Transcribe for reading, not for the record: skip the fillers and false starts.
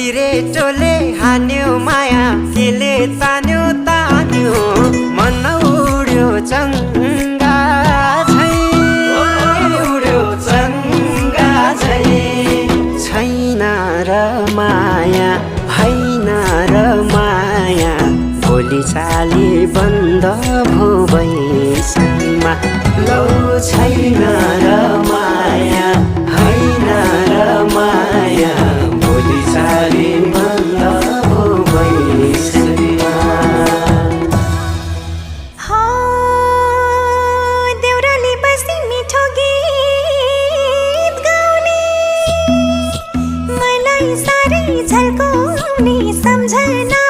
सिरेटोले हान्यो माया केले तान्यो तान्यो मन उड्यो चङ्गा झै उड्यो चङ्गा झै छैन र माया होइन र माया भोलि चाली बन्द भो बैसैमा लौ छैन र माया होइन र माया भोलि चाली बन्द भो बैसैमा देउराली बस्ती मिठो गीत गाउने मलाई साह्रै झल्काउने सम्झना